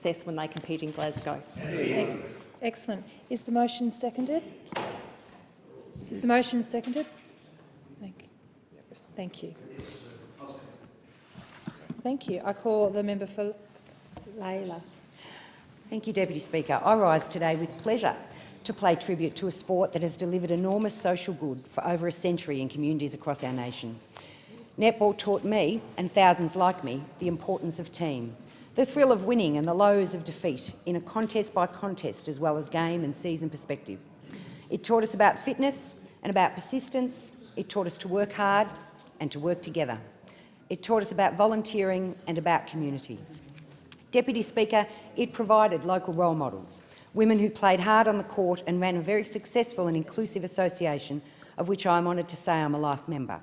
success when they compete in Glasgow. Excellent. Is the motion seconded? Is the motion seconded? Thank you. Thank you. I call the member for Layla. Thank you, Deputy Speaker. I rise today with pleasure to pay tribute to a sport that has delivered enormous social good for over a century in communities across our nation. Netball taught me, and thousands like me, the importance of team, the thrill of winning and the lows of defeat in a contest by contest as well as game and season perspective. It taught us about fitness and about persistence. It taught us to work hard and to work together. It taught us about volunteering and about community. Deputy Speaker, it provided local role models, women who played hard on the court and ran a very successful and inclusive association of which I am honoured to say I'm a life member.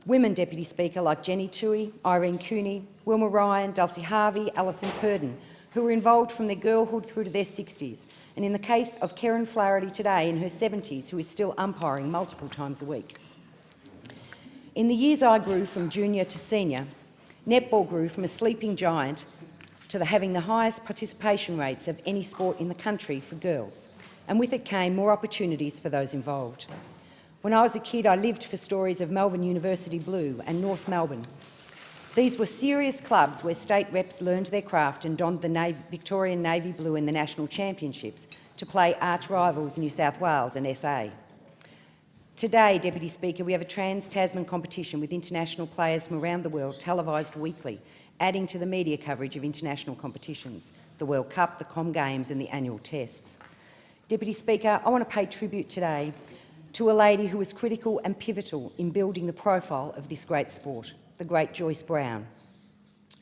Women, Deputy Speaker, like Jenny Toohey, Irene Cooney, Wilma Ryan, Dulcie Harvey, Alison Purdon, who were involved from their girlhood through to their 60s, and in the case of Karen Flaherty today in her 70s, who is still umpiring multiple times a week. In the years I grew from junior to senior, netball grew from a sleeping giant to having the highest participation rates of any sport in the country for girls, and with it came more opportunities for those involved. When I was a kid, I lived for stories of Melbourne University Blue and North Melbourne. These were serious clubs where state reps learned their craft and donned the Victorian Navy Blue in the national championships to play arch rivals New South Wales and SA. Today, Deputy Speaker, we have a trans-Tasman competition with international players from around the world televised weekly, adding to the media coverage of international competitions, the World Cup, the Com Games and the annual tests. Deputy Speaker, I want to pay tribute today to a lady who was critical and pivotal in building the profile of this great sport, the great Joyce Brown.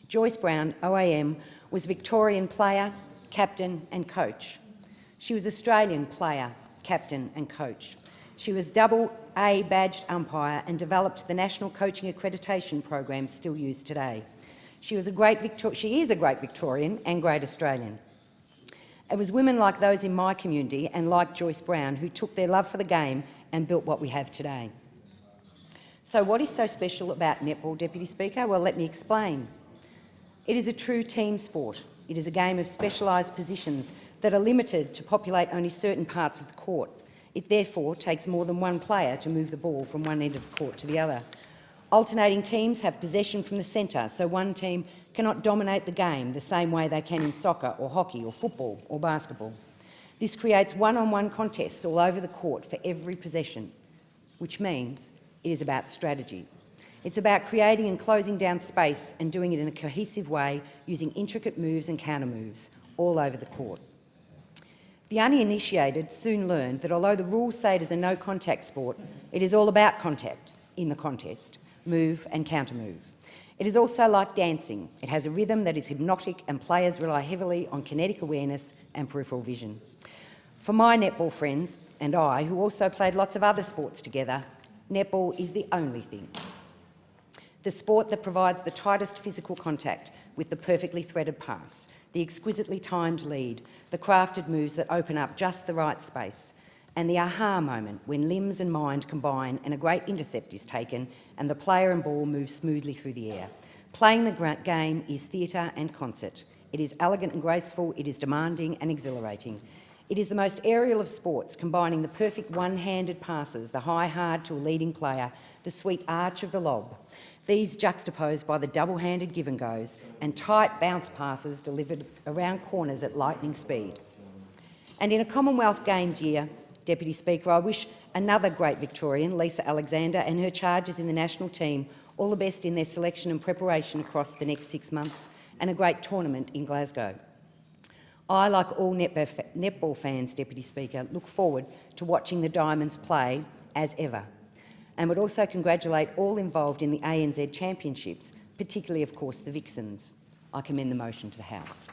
Joyce Brown, OAM, was Victorian player, captain and coach. She was Australian player, captain and coach. She was double A badged umpire and developed the National Coaching Accreditation Program still used today. She is a great Victorian and great Australian. It was women like those in my community and like Joyce Brown who took their love for the game and built what we have today. So what is so special about netball, Deputy Speaker? Well, let me explain. It is a true team sport. It is a game of specialised positions that are limited to populate only certain parts of the court. It therefore takes more than one player to move the ball from one end of the court to the other. Alternating teams have possession from the centre, so one team cannot dominate the game the same way they can in soccer or hockey or football or basketball. This creates one-on-one contests all over the court for every possession, which means it is about strategy. It's about creating and closing down space and doing it in a cohesive way using intricate moves and counter moves all over the court. The uninitiated soon learned that although the rules say it is a no-contact sport, it is all about contact in the contest, move and counter-move. It is also like dancing. It has a rhythm that is hypnotic and players rely heavily on kinetic awareness and peripheral vision. For my netball friends and I, who also played lots of other sports together, netball is the only thing. The sport that provides the tightest physical contact with the perfectly threaded pass, the exquisitely timed lead, the crafted moves that open up just the right space, and the aha moment when limbs and mind combine and a great intercept is taken and the player and ball move smoothly through the air. Playing the game is theatre and concert. It is elegant and graceful, it is demanding and exhilarating. It is the most aerial of sports, combining the perfect one-handed passes, the high hard to a leading player, the sweet arch of the lob. These juxtaposed by the double-handed give-and-goes and tight bounce passes delivered around corners at lightning speed. And in a Commonwealth Games year, Deputy Speaker, I wish another great Victorian, Lisa Alexander, and her charges in the national team all the best in their selection and preparation across the next 6 months and a great tournament in Glasgow. I, like all netball fans, Deputy Speaker, look forward to watching the Diamonds play as ever, and would also congratulate all involved in the ANZ Championships, particularly, of course, the Vixens. I commend the motion to the House.